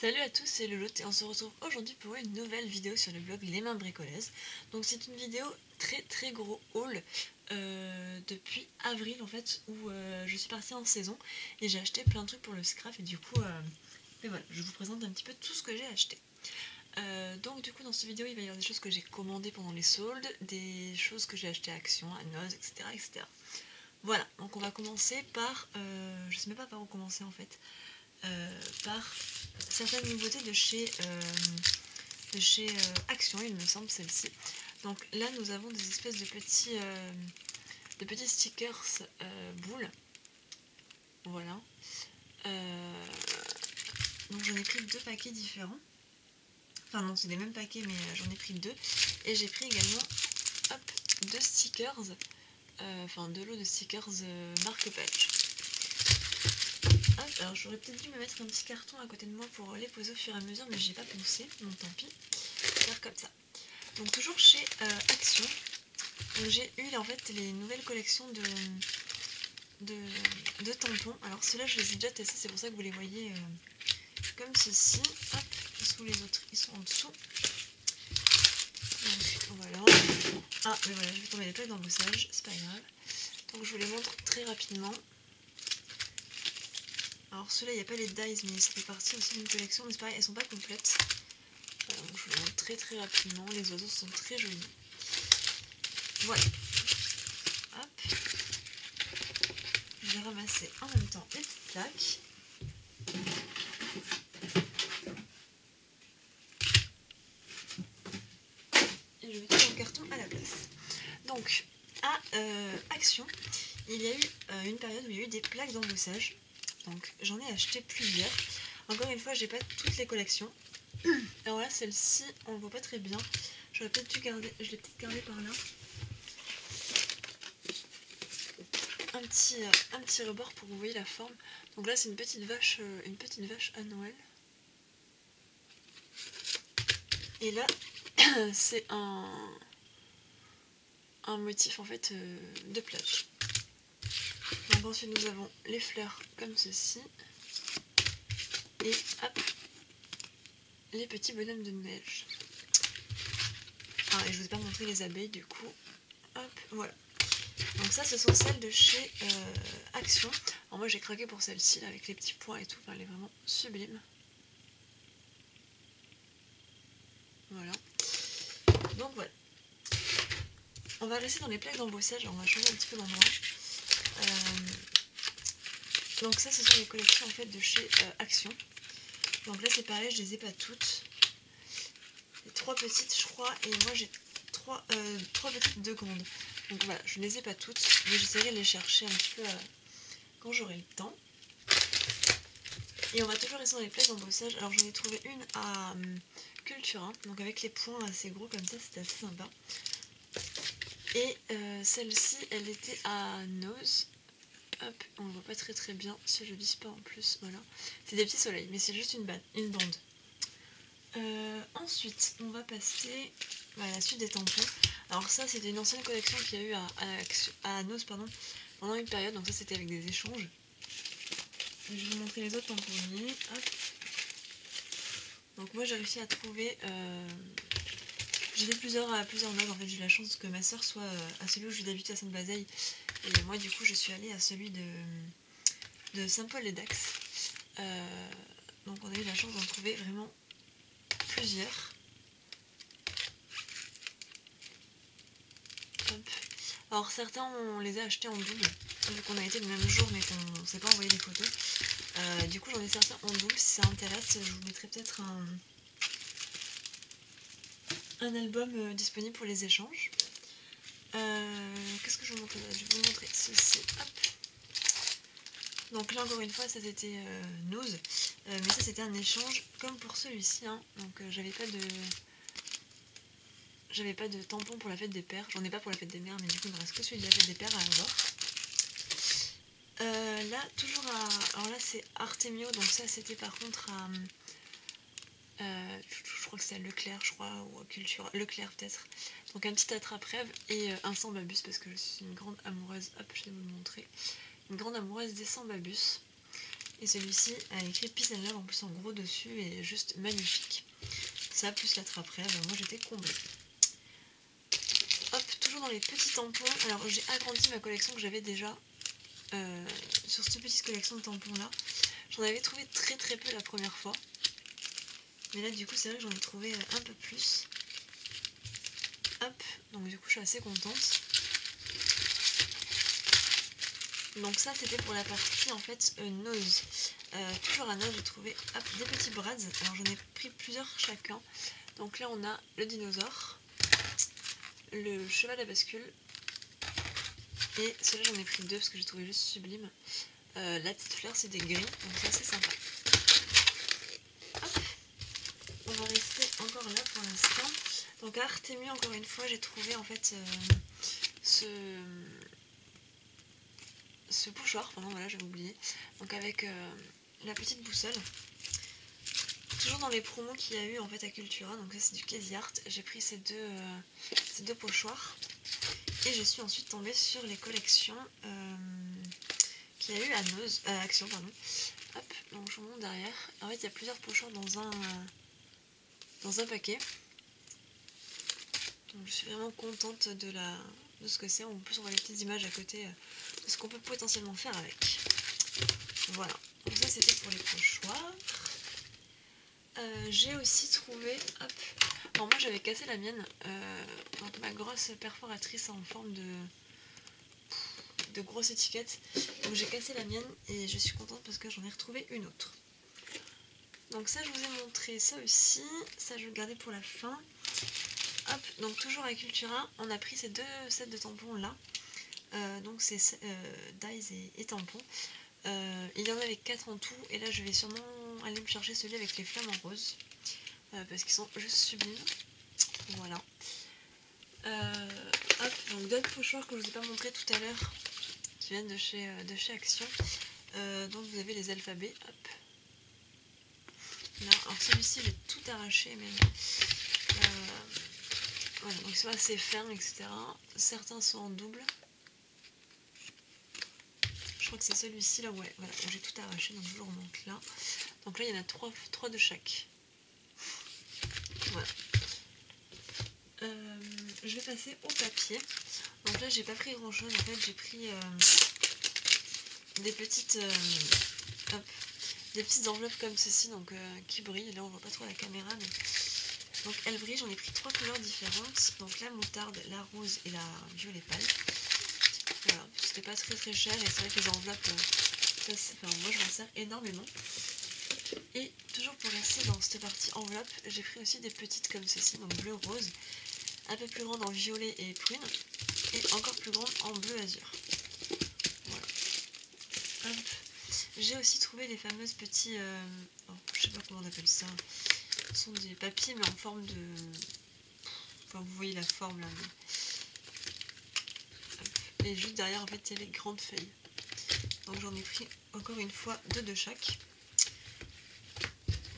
Salut à tous, c'est Lolotte et on se retrouve aujourd'hui pour une nouvelle vidéo sur le blog Les Mains Bricoleuses. Donc c'est une vidéo très gros haul depuis avril en fait où je suis partie en saison et j'ai acheté plein de trucs pour le scrap et du coup voilà, je vous présente un petit peu tout ce que j'ai acheté. Donc du coup dans cette vidéo il va y avoir des choses que j'ai commandées pendant les soldes, des choses que j'ai achetées à Action, à Noz, etc. Voilà, donc on va commencer par, je sais même pas par où commencer en fait, par certaines nouveautés de chez Action, il me semble, celle-ci. Donc là nous avons des espèces de petits stickers boules. Voilà. Donc j'en ai pris deux paquets différents. Enfin non, c'est les mêmes paquets mais j'en ai pris deux. Et j'ai pris également deux stickers, enfin deux lots de stickers marque Patch. Alors j'aurais peut-être dû me mettre un petit carton à côté de moi pour les poser au fur et à mesure, mais j'ai pas pensé, donc tant pis, faire comme ça. Donc toujours chez Action, j'ai eu en fait les nouvelles collections de tampons. Alors ceux-là je les ai déjà testés, c'est pour ça que vous les voyez comme ceci. Hop, sous les autres, ils sont en dessous. Donc voilà. Ah mais voilà, je vais tomber les plaques d'embossage, c'est pas grave. Donc je vous les montre très rapidement. Alors ceux-là, il n'y a pas les dies, mais ça fait partie aussi d'une collection, mais c'est pareil, elles sont pas complètes. Donc je vous les montre très rapidement, les oiseaux sont très jolis. Voilà. Hop. Je vais ramasser en même temps les petites plaques. Et je vais tout en carton à la place. Donc, à Action, il y a eu une période où il y a eu des plaques d'embossage. Donc j'en ai acheté plusieurs. Encore une fois, j'ai pas toutes les collections. Alors là, celle-ci, on ne voit pas très bien. J'aurais peut-être dû garder, je l'ai peut-être gardée par là. Un petit rebord pour que vous voyez la forme. Donc là, c'est une petite vache à Noël. Et là, c'est un motif en fait de plage. Donc ensuite, nous avons les fleurs comme ceci. Et hop, les petits bonhommes de neige. Ah, et je vous ai pas montré les abeilles du coup. Hop, voilà. Donc ça, ce sont celles de chez Action. Alors moi, j'ai craqué pour celle-ci, avec les petits points et tout. Enfin, elle est vraiment sublime. Voilà. Donc voilà. On va rester dans les plaques d'embossage. On va changer un petit peu d'endroit. Donc ça, ce sont les collections en fait de chez Action. Donc là, c'est pareil, je les ai pas toutes. Les trois petites, je crois, et moi j'ai trois petites, deux grandes. Donc voilà, je ne les ai pas toutes, mais j'essaierai de les chercher un petit peu quand j'aurai le temps. Et on va toujours rester dans les plaques d'embossage. Alors j'en ai trouvé une à Cultura, donc avec les points assez gros comme ça, c'était assez sympa. Et celle-ci, elle était à Noz. Hop, on ne voit pas très bien si je vise pas en plus, voilà. C'est des petits soleils, mais c'est juste une bande. Ensuite, on va passer à la suite des tampons. Alors ça, c'était une ancienne collection qu'il y a eu à Noz pendant une période, donc ça c'était avec des échanges. Je vais vous montrer les autres tampons. Hop. Donc moi j'ai réussi à trouver... j'ai fait plusieurs Noz, en fait j'ai eu la chance que ma soeur soit à celui où je vis d'habitude à Sainte-Bazeille. Et moi du coup je suis allée à celui de Saint-Paul-les-Dax. Donc on a eu la chance d'en trouver vraiment plusieurs. Hop. Alors certains on les a achetés en double, vu qu'on a été le même jour mais qu'on ne s'est pas envoyé des photos. Du coup j'en ai certains en double, si ça intéresse je vous mettrai peut-être un album disponible pour les échanges. Qu'est-ce que je vous montre là? Je vais vous montrer ceci. Hop. Donc là encore une fois ça c'était Noz, mais ça c'était un échange comme pour celui-ci, hein. Donc j'avais pas de tampon pour la fête des pères, j'en ai pas pour la fête des mères, mais du coup il me reste que celui de la fête des pères à avoir. Là toujours alors là c'est Artemio, donc ça c'était par contre à je crois que c'est à Leclerc, je crois, ou à Cultura, Leclerc peut-être. Donc un petit attrape-rêve et un Sambabus parce que je suis une grande amoureuse, hop je vais vous le montrer, une grande amoureuse des Sambabus. Et celui-ci a écrit Peace and Love en plus en gros dessus et juste magnifique. Ça plus la trappe rêve, moi j'étais comblée. Hop, toujours dans les petits tampons. Alors j'ai agrandi ma collection que j'avais déjà sur cette petite collection de tampons là. J'en avais trouvé très peu la première fois. Mais là du coup c'est vrai que j'en ai trouvé un peu plus. Hop, donc du coup je suis assez contente. Donc ça c'était pour la partie en fait nose. Toujours à nose j'ai trouvé hop, des petits brads. Alors j'en ai pris plusieurs chacun. Donc là on a le dinosaure, le cheval à bascule. Et celui-là j'en ai pris deux parce que j'ai trouvé juste sublime. La petite fleur c'est des gris, donc c'est assez sympa. Hop. On va rester encore là pour l'instant. Donc à Artémie encore une fois j'ai trouvé en fait ce pochoir, pardon voilà j'avais oublié. Donc avec la petite boussole. Toujours dans les promos qu'il y a eu en fait à Cultura, donc ça c'est du Casey Art. J'ai pris ces deux pochoirs. Et je suis ensuite tombée sur les collections qu'il y a eu à Action, pardon. Hop, donc je vous montre derrière. En fait, il y a plusieurs pochoirs dans un paquet. Donc je suis vraiment contente de ce que c'est. En plus, on voit les petites images à côté de ce qu'on peut potentiellement faire avec. Voilà. Donc ça, c'était pour les pochoirs. J'ai aussi trouvé, hop, alors moi j'avais cassé la mienne, donc ma grosse perforatrice en forme de grosse étiquette, donc j'ai cassé la mienne et je suis contente parce que j'en ai retrouvé une autre. Donc ça je vous ai montré ça aussi, ça je vais le garder pour la fin. Hop, donc toujours à Cultura, on a pris ces deux sets de tampons là, donc c'est dies et tampons. Il y en avait 4 en tout et là je vais sûrement aller me chercher celui avec les flammes en rose parce qu'ils sont juste sublimes. Voilà. Hop, donc d'autres pochoirs que je vous ai pas montré tout à l'heure qui viennent de chez Action. Donc vous avez les alphabets. Hop. Là, alors celui-ci j'ai tout arraché mais voilà, donc ils sont assez fermes etc. Certains sont en double. Je crois que c'est celui-ci là, ouais, voilà, j'ai tout arraché, donc je le remonte là. Donc là, il y en a 3 de chaque. Voilà. Je vais passer au papier. Donc là, j'ai pas pris grand chose, en fait, j'ai pris des petites enveloppes comme ceci, donc qui brillent. Là, on voit pas trop la caméra, mais donc elles brillent. J'en ai pris 3 couleurs différentes, donc la moutarde, la rose et la violet pâle. Voilà, c'était pas très cher et c'est vrai que les enveloppes, moi je m'en sers énormément. Et toujours pour rester dans cette partie enveloppe, j'ai pris aussi des petites comme ceci, donc bleu rose, un peu plus grande en violet et prune, et encore plus grande en bleu azur. Voilà. J'ai aussi trouvé les fameuses petits, je sais pas comment on appelle ça, ce sont des papiers mais en forme de, enfin vous voyez la forme là, mais... Et juste derrière en fait il y a les grandes feuilles. Donc j'en ai pris encore une fois 2 de chaque.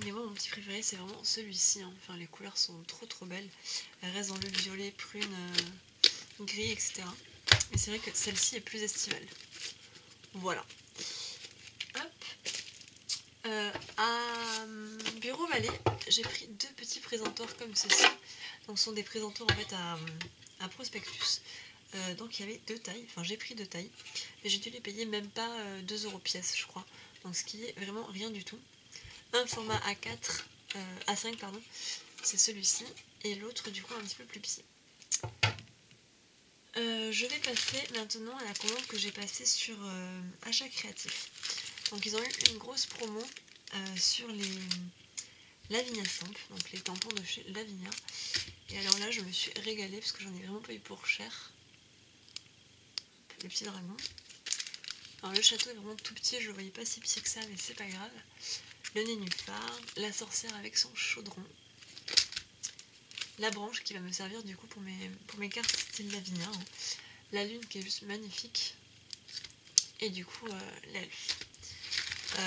Mais moi mon petit préféré c'est vraiment celui-ci, hein. Enfin les couleurs sont trop belles. Elles restent dans le violet, prune, gris, etc. Mais c'est vrai que celle-ci est plus estivale. Voilà. Hop. À Bureau Vallée, j'ai pris 2 petits présentoirs comme ceci. Donc ce sont des présentoirs en fait à prospectus. Donc il y avait 2 tailles, enfin j'ai pris 2 tailles, et j'ai dû les payer même pas 2 € pièce je crois, donc ce qui est vraiment rien du tout. Un format A4, A5 pardon, c'est celui-ci, et l'autre du coup un petit peu plus petit. Je vais passer maintenant à la commande que j'ai passée sur Achat Créatif. Donc ils ont eu une grosse promo sur les Lavinia Stamp, donc les tampons de chez Lavinia, et alors là je me suis régalée parce que j'en ai vraiment payé pour cher. Le petit dragon. Alors le château est vraiment tout petit, je le voyais pas si petit que ça, mais c'est pas grave. Le nénuphar, la sorcière avec son chaudron, la branche qui va me servir du coup pour mes cartes style Lavinia, hein. La lune qui est juste magnifique, et du coup l'elfe.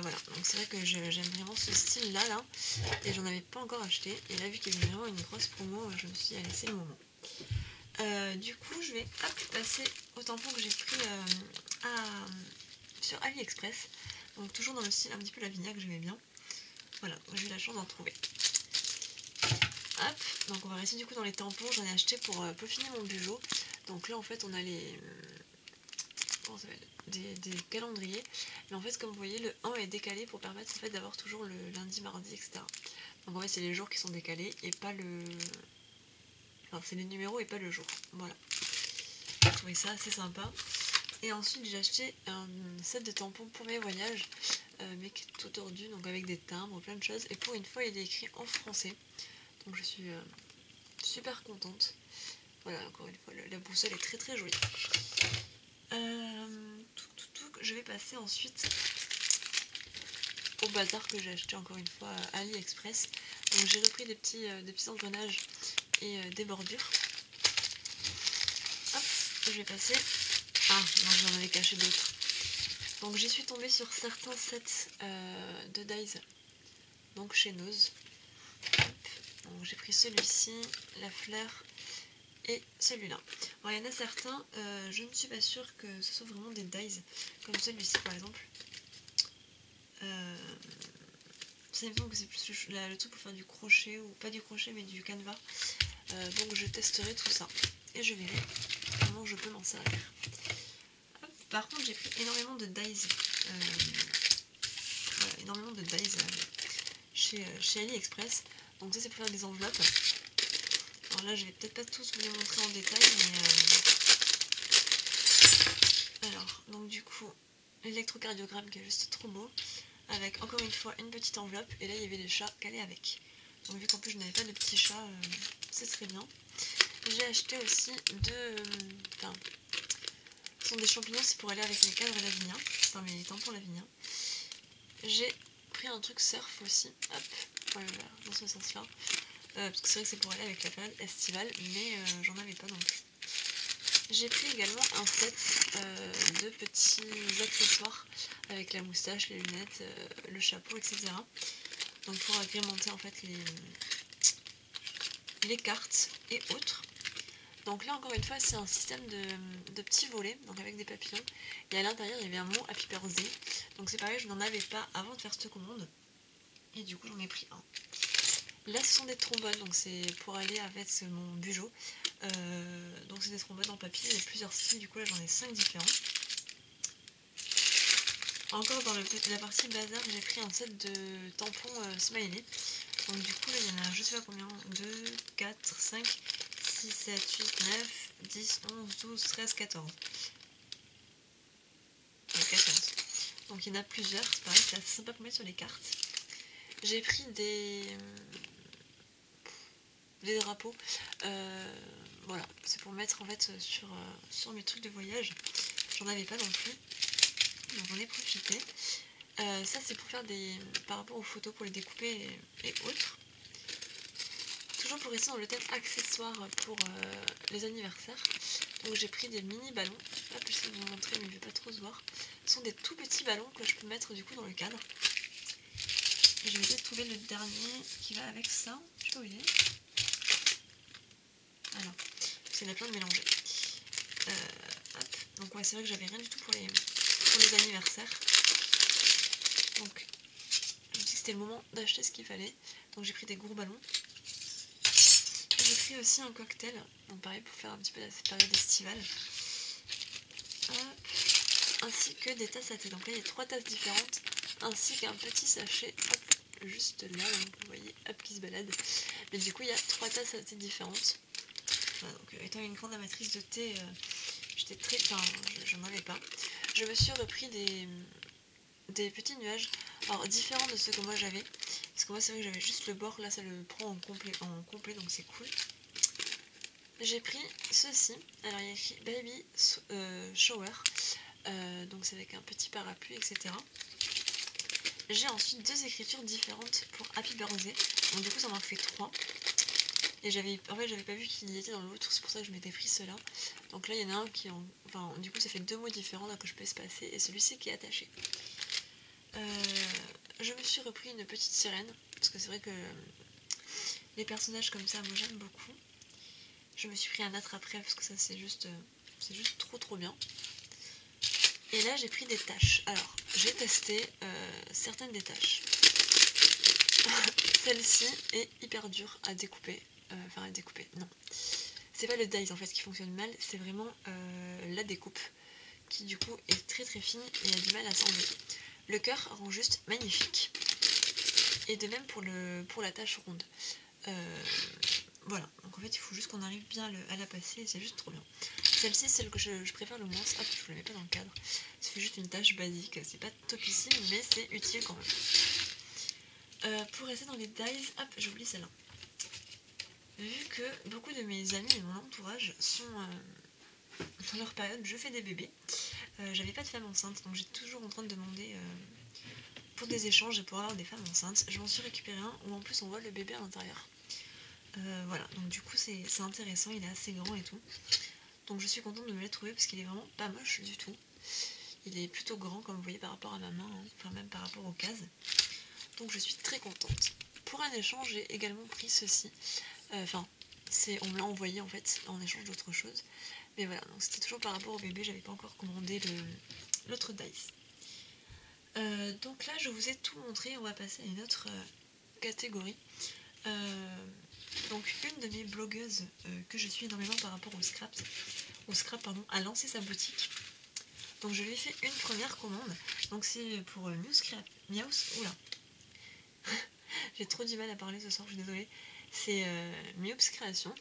Voilà, donc c'est vrai que j'aime vraiment ce style là, et j'en avais pas encore acheté, et là vu qu'il y avait vraiment une grosse promo, je me suis dit allez c'est le moment. Du coup je vais passer au tampon que j'ai pris sur AliExpress. Donc toujours dans le style un petit peu Lavinia que j'aimais bien. Voilà, j'ai eu la chance d'en trouver. Hop, donc on va rester du coup dans les tampons. J'en ai acheté pour peaufiner mon bugeot. Donc là en fait on a les... comment ça s'appelle, des calendriers. Mais en fait comme vous voyez le 1 est décalé pour permettre en fait d'avoir toujours le lundi, mardi, etc. Donc en fait c'est les jours qui sont décalés et pas le... Enfin c'est les numéros et pas le jour. Voilà. J'ai trouvé ça assez sympa. Et ensuite j'ai acheté un set de tampons pour mes voyages, mais qui est tout tordu, donc avec des timbres, plein de choses. Et pour une fois il est écrit en français. Donc je suis super contente. Voilà, encore une fois, la boussole est très très jolie. Je vais passer ensuite au bazar que j'ai acheté encore une fois à AliExpress. Donc j'ai repris des petits engrenages et des bordures. Hop, je vais passer... Ah non, j'en avais caché d'autres. Donc j'y suis tombée sur certains sets de dies, donc chez Nose. Donc j'ai pris celui-ci, la fleur et celui-là. Alors il y en a certains, je ne suis pas sûre que ce soit vraiment des dies, comme celui-ci par exemple. Ça me semble que c'est plus le truc pour faire du crochet, ou pas du crochet mais du canevas. Donc je testerai tout ça et je verrai comment je peux m'en servir. Hop. Par contre j'ai pris énormément de dies, voilà, énormément de dies chez AliExpress. Donc ça c'est pour faire des enveloppes. Alors là je vais peut-être pas tous vous les montrer en détail, mais alors donc du coup l'électrocardiogramme qui est juste trop beau, avec encore une fois une petite enveloppe, et là il y avait les chats calés avec. Donc vu qu'en plus je n'avais pas de petits chats, c'est très bien. J'ai acheté aussi enfin, ce sont des champignons, c'est pour aller avec mes cadres Lavinia, enfin mes tampons Lavinia. J'ai pris un truc surf aussi, hop, voilà, dans ce sens là. Parce que c'est vrai que c'est pour aller avec la période estivale, mais j'en avais pas non plus. J'ai pris également un set de petits accessoires avec la moustache, les lunettes, le chapeau, etc. Donc pour agrémenter en fait les cartes et autres. Donc là encore une fois c'est un système de petits volets, donc avec des papillons. Et à l'intérieur il y avait un mot Happy Birthday. Donc c'est pareil, je n'en avais pas avant de faire cette commande. Et du coup j'en ai pris un. Là ce sont des trombones, donc c'est pour aller avec mon bugeot. Donc c'est des trombones en papier, il y a plusieurs styles, du coup là j'en ai 5 différents. Encore dans la partie bazar, j'ai pris un set de tampons smiley. Donc du coup là il y en a je sais pas combien, 2, 4, 5, 6, 7, 8, 9, 10, 11, 12, 13, 14. Ouais, 14. Donc il y en a plusieurs, c'est pareil, c'est assez sympa pour mettre sur les cartes. J'ai pris des drapeaux, voilà, c'est pour mettre en fait sur mes trucs de voyage. J'en avais pas non plus, donc j'en ai profité. Ça c'est pour faire par rapport aux photos, pour les découper et autres. Toujours pour rester dans le thème accessoires pour les anniversaires. Donc j'ai pris des mini ballons, hop, je sais vous montrer mais je vais pas trop se voir. Ce sont des tout petits ballons que je peux mettre du coup dans le cadre. Et je vais essayer de trouver le dernier qui va avec ça, je sais pas où il est. Alors, parce qu'il y en a plein de mélangés. Donc ouais, c'est vrai que j'avais rien du tout pour les anniversaires. Donc je me suis dit que c'était le moment d'acheter ce qu'il fallait. Donc j'ai pris des gros ballons. J'ai pris aussi un cocktail, donc pareil pour faire un petit peu la période estivale. Ainsi que des tasses à thé. Donc là il y a 3 tasses différentes, ainsi qu'un petit sachet, hop, juste là, donc vous voyez, hop, qui se balade. Mais du coup il y a 3 tasses à thé différentes. Voilà, donc étant une grande amatrice de thé, j'étais très... Enfin, j'en avais pas. Je me suis repris des petits nuages, alors différents de ceux que moi j'avais. Parce que moi c'est vrai que j'avais juste le bord, là ça le prend en complet donc c'est cool. J'ai pris ceci, alors il y a écrit Baby Shower, donc c'est avec un petit parapluie, etc. J'ai ensuite 2 écritures différentes pour Happy Birthday, donc du coup ça m'en fait 3. Et en fait j'avais pas vu qu'il y était dans l'autre, c'est pour ça que je m'étais pris cela. Donc là il y en a un qui enfin du coup ça fait 2 mots différents là que je peux espacer, et celui-ci qui est attaché. Je me suis repris une petite sirène, parce que c'est vrai que les personnages comme ça moi j'aime beaucoup. Je me suis pris un attrape-rêve parce que ça c'est juste trop bien. Et là j'ai pris des tâches. Alors j'ai testé certaines des tâches. Celle-ci est hyper dure à découper. Enfin à découper, non. C'est pas le dies en fait qui fonctionne mal, c'est vraiment la découpe qui du coup est très très fine et a du mal à s'enlever. Le cœur rend juste magnifique. Et de même pour la tâche ronde. Voilà, donc en fait il faut juste qu'on arrive bien à la passer et c'est juste trop bien. Celle-ci, celle que je préfère le moins, hop, je vous la mets pas dans le cadre. C'est juste une tâche basique, c'est pas topissime mais c'est utile quand même. Pour rester dans les dies, hop, j'oublie celle-là. Vu que beaucoup de mes amis et mon entourage sont dans leur période je fais des bébés, j'avais pas de femme enceinte donc j'étais toujours en train de demander pour des échanges pour avoir des femmes enceintes. Je m'en suis récupéré un où en plus on voit le bébé à l'intérieur. Voilà, donc du coup c'est intéressant, il est assez grand et tout. Donc je suis contente de me l'être trouvé parce qu'il est vraiment pas moche du tout. Il est plutôt grand comme vous voyez par rapport à ma main, hein, enfin même par rapport aux cases. Donc je suis très contente. Pour un échange, j'ai également pris ceci. Enfin, on me l'a envoyé en fait en échange d'autre chose. Mais voilà, donc c'était toujours par rapport au bébé, j'avais pas encore commandé l'autre dice. Donc là je vous ai tout montré, on va passer à une autre catégorie. Donc une de mes blogueuses que je suis énormément par rapport au scrap a lancé sa boutique. Donc je lui ai fait une première commande. Donc c'est pour Miaus. Oula. J'ai trop du mal à parler ce soir, je suis désolée. C'est Miops Création.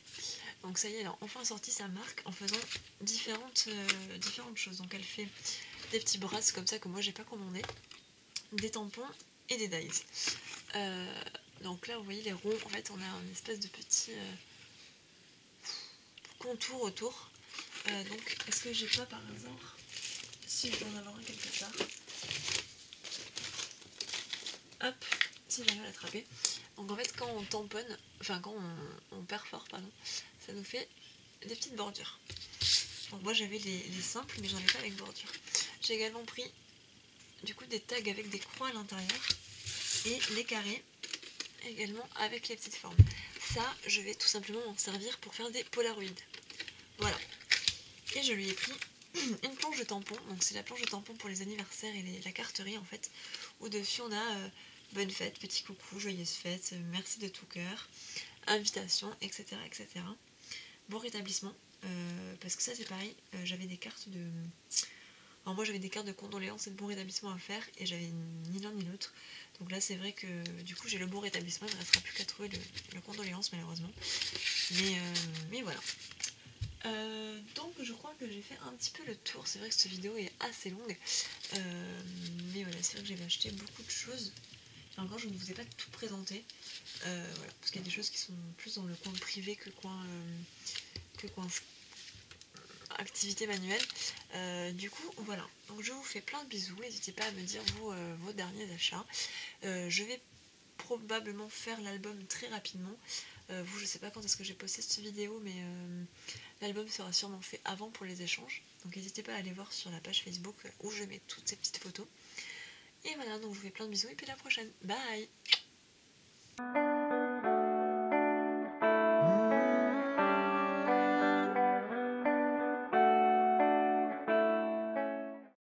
Donc ça y est, elle a enfin sorti sa marque en faisant différentes choses. Donc elle fait des petits brasses comme ça que moi j'ai pas commandé, des tampons et des dies. Donc là vous voyez les ronds, en fait on a une espèce de petit contour autour. Donc est-ce que j'ai pas par hasard, si je dois en avoir un quelque part, hop, si j'arrive à l'attraper. Donc en fait quand on tamponne, enfin quand on perfore pardon, ça nous fait des petites bordures. Donc moi j'avais les simples mais j'en ai pas avec bordure. J'ai également pris du coup des tags avec des croix à l'intérieur et les carrés également avec les petites formes. Ça je vais tout simplement m'en servir pour faire des polaroïdes. Voilà. Et je lui ai pris une planche de tampon, donc c'est la planche de tampon pour les anniversaires et la carterie en fait, où dessus on a bonne fête, petit coucou, joyeuse fête, merci de tout cœur, invitation, etc. etc. Bon rétablissement, parce que ça c'est pareil, j'avais des cartes de... Alors moi j'avais des cartes de condoléances et de bon rétablissement à faire et j'avais ni l'un ni l'autre. Donc là c'est vrai que du coup j'ai le bon rétablissement, il ne restera plus qu'à trouver le condoléances malheureusement. Mais voilà. Donc je crois que j'ai fait un petit peu le tour. C'est vrai que cette vidéo est assez longue. Mais voilà, c'est vrai que j'avais acheté beaucoup de choses. Et encore je ne vous ai pas tout présenté. Voilà, parce qu'il y a des choses qui sont plus dans le coin privé que coin activité manuelle. Du coup voilà, donc je vous fais plein de bisous, n'hésitez pas à me dire vos derniers achats. Je vais probablement faire l'album très rapidement. Vous je sais pas quand est-ce que j'ai posté cette vidéo mais l'album sera sûrement fait avant pour les échanges. Donc n'hésitez pas à aller voir sur la page Facebook où je mets toutes ces petites photos. Et voilà, donc je vous fais plein de bisous et puis à la prochaine. Bye.